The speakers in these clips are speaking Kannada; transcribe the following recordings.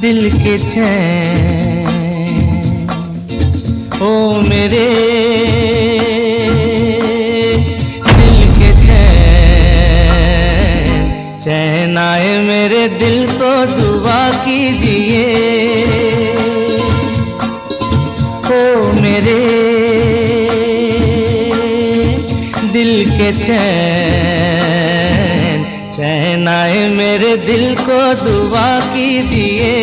दिल के चैन, ओ मेरे दिल के चैन, चैन आए मेरे दिल को दुआ कीजिए। ओ मेरे दिल के चैन, चैन आए मेरे दिल को दुआ कीजिए।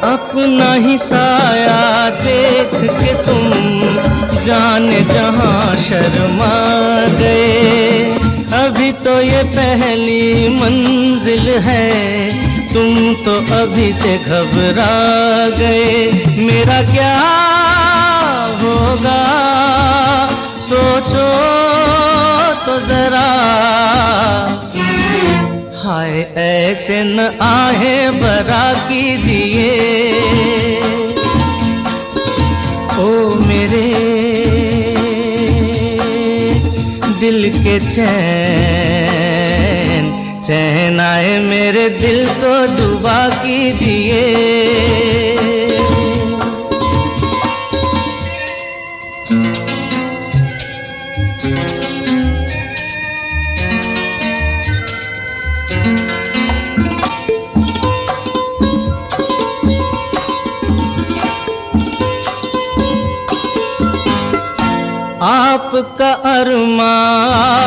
अपना ही साया देख के तुम जाने जहां शर्मा गए। अभी तो ये पहली मंजिल है, तुम तो अभी से घबरा गए। मेरा क्या होगा सोचो तो जरा, हाय ऐसे न आहे बरा कीजिए। ओ मेरे दिल के चैन, चैन आए मेरे दिल को दुआ कीजिए। आपका अरमा,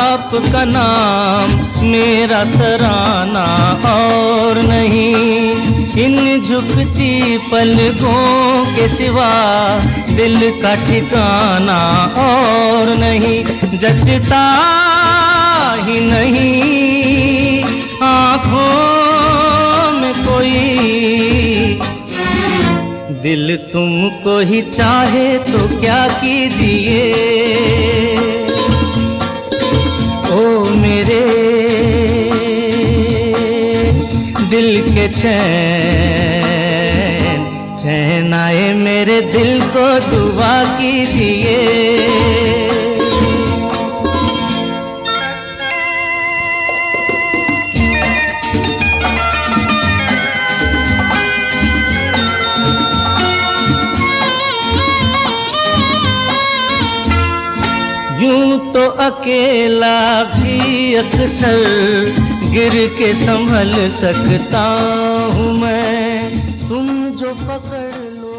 आपका नाम, मेरा तराना और नहीं। इन झुकती पलकों के सिवा दिल का ठिकाना और नहीं। जचता ही नहीं आँखों में कोई, दिल तुमको ही चाहे तो क्या कीजिए। ओ मेरे दिल के चैन, चैन आए मेरे दिल को दुआ कीजिए। यूं तो अकेला भी अक्सर गिर के संभल सकता हूँ मैं, तुम जो पकड़ लो।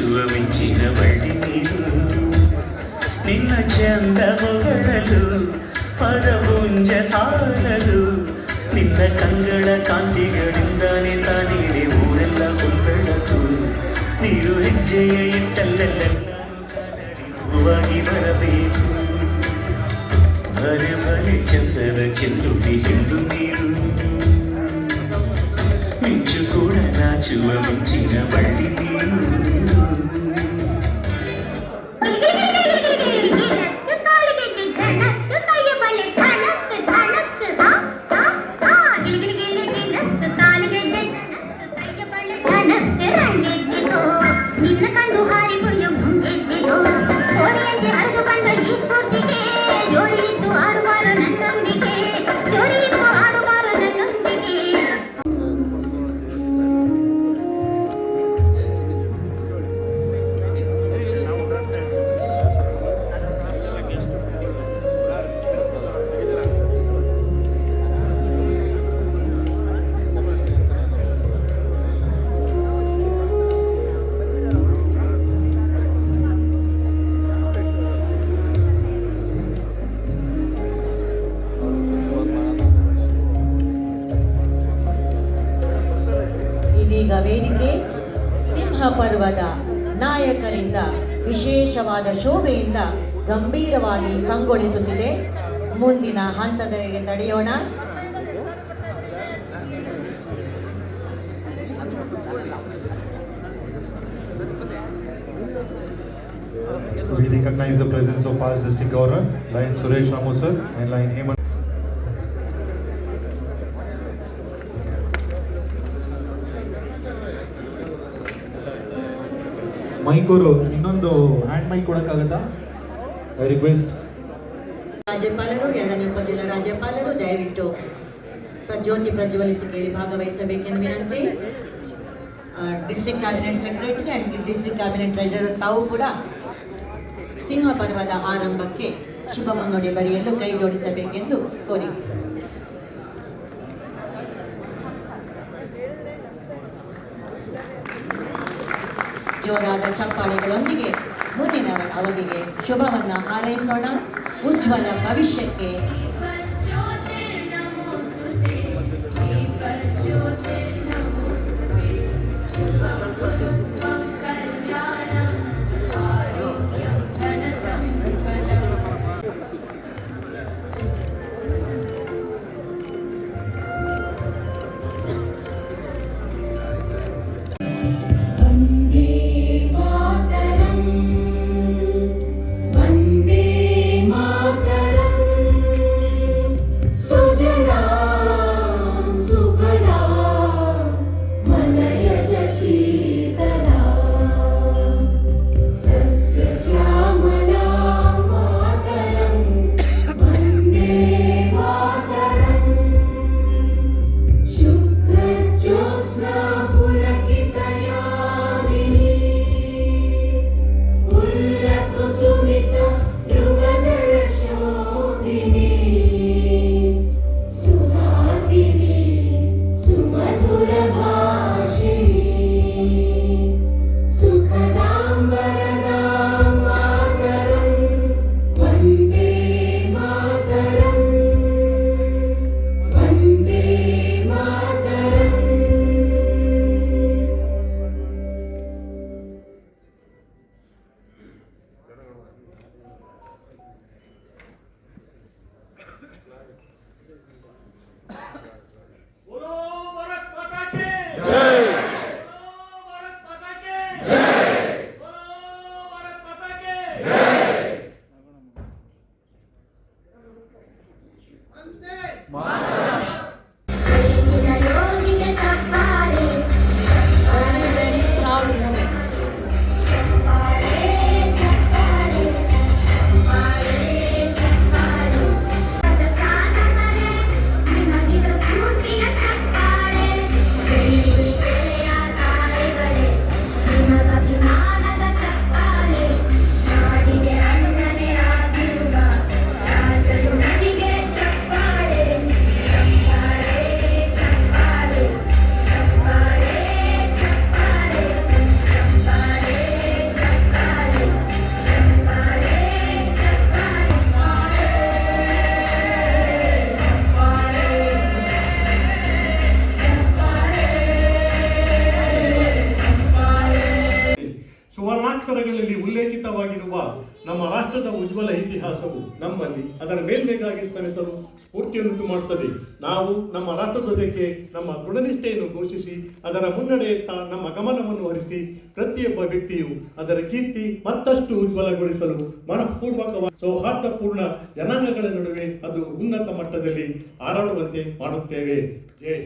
ನಾಚುವ ಮಿಂಚಿನ ಬಳ್ಳಿ ನೀನು ನಿನ್ನ ಚಂದ ಹೊಗಳಲು ಪದಪುಂಜ ಸಾರಲು ನಿನ್ನ ಕಂಗಳ ಕಾಂತಿಗಳಿಂದಾನೆ ತಾನೇನೆ ಊರೆಲ್ಲ ಹೊಂಬೆಳಕು ನೀರು ಹೆಜ್ಜೆಯ ಇಟ್ಟಲ್ಲೆಲ್ಲ ಹೂವಾಗಿ ಬರಬೇಕು ಭರೆ ಭರೆ ಚಂದದ ಚೆಲ್ಲುಡಿ ಹೆಣ್ಣು ನೀರು ಮಿಂಚು ಕೂಡ ನಾಚುವ ಮಿಂಚಿನ ಬಳ್ಳಿ ನೀನು ಇದೀಗ ವೇದಿಕೆ ಸಿಂಹ ಪರ್ವದ ನಾಯಕರಿಂದ ವಿಶೇಷವಾದ ಶೋಭೆಯಿಂದ ಗಂಭೀರವಾಗಿ ಕಂಗೊಳಿಸುತ್ತಿದೆ. ಮುಂದಿನ ಹಂತದವರೆಗೆ ನಡೆಯೋಣ. We recognize the presence of past district governor, Lion Suresh Ramu sir and Lion Hemant. Mic ಅವರು ಇನ್ನೊಂದು ಹ್ಯಾಂಡ್ ಮೈಕ್ ಕೊಡಕ್ಕಾಗತ್ತಾ? I request. ರಾಜ್ಯಪಾಲರು, ಎರಡನೇ ಉಪಜಿಲ್ಲಾ ರಾಜ್ಯಪಾಲರು ದಯವಿಟ್ಟು ಜ್ಯೋತಿ ಪ್ರಜ್ವಲಿಸಿಕೆಯಲ್ಲಿ ಭಾಗವಹಿಸಬೇಕೆಂದು ವಿನಂತಿ. District cabinet secretary and district cabinet treasurer ತಾವು ಕೂಡ ಸಿಂಹ ಪರ್ವದ ಆರಂಭಕ್ಕೆ ಶುಭ ಮುನ್ನುಡಿ ಬರೆಯಲು ಕೈ ಜೋಡಿಸಬೇಕೆಂದು ಕೋರಿ. ಜೋರಾದ ಚಪ್ಪಾಳೆಗಳೊಂದಿಗೆ ಮುಂದಿನ ಅವಧಿಗೆ ಶುಭವನ್ನ ಹಾರೈಸೋಣ. ಉಜ್ವಲ ಭವಿಷ್ಯಕ್ಕೆ ಪುಸ್ತಕಗಳಲ್ಲಿ ಉಲ್ಲೇಖಿತವಾಗಿರುವ ನಮ್ಮ ರಾಷ್ಟ್ರದ ಉಜ್ವಲ ಇತಿಹಾಸವು ನಮ್ಮಲ್ಲಿ ಅದರ ಮೇಲ್ಮೆಗಾಗಿ ಶ್ರಮಿಸಲು ಸ್ಫೂರ್ತಿಯನ್ನುಂಟು ಮಾಡುತ್ತದೆ. ನಾವು ನಮ್ಮ ರಾಷ್ಟ್ರಧ್ವಜಕ್ಕೆ ನಮ್ಮ ದೃಢನಿಷ್ಠೆಯನ್ನು ಘೋಷಿಸಿ ಅದರ ಮುನ್ನಡೆಯತ್ತ ನಮ್ಮ ಗಮನವನ್ನು ಹರಿಸಿ ಪ್ರತಿಯೊಬ್ಬ ವ್ಯಕ್ತಿಯು ಅದರ ಕೀರ್ತಿ ಮತ್ತಷ್ಟು ಉಜ್ವಲಗೊಳಿಸಲು ಮನಪೂರ್ವಕವಾಗಿ ಸೌಹಾರ್ದಪೂರ್ಣ ಜನಾಂಗಗಳ ನಡುವೆ ಅದು ಉನ್ನತ ಮಟ್ಟದಲ್ಲಿ ಹಾರಾಡುವಂತೆ ಮಾಡುತ್ತೇವೆ. ಜೈ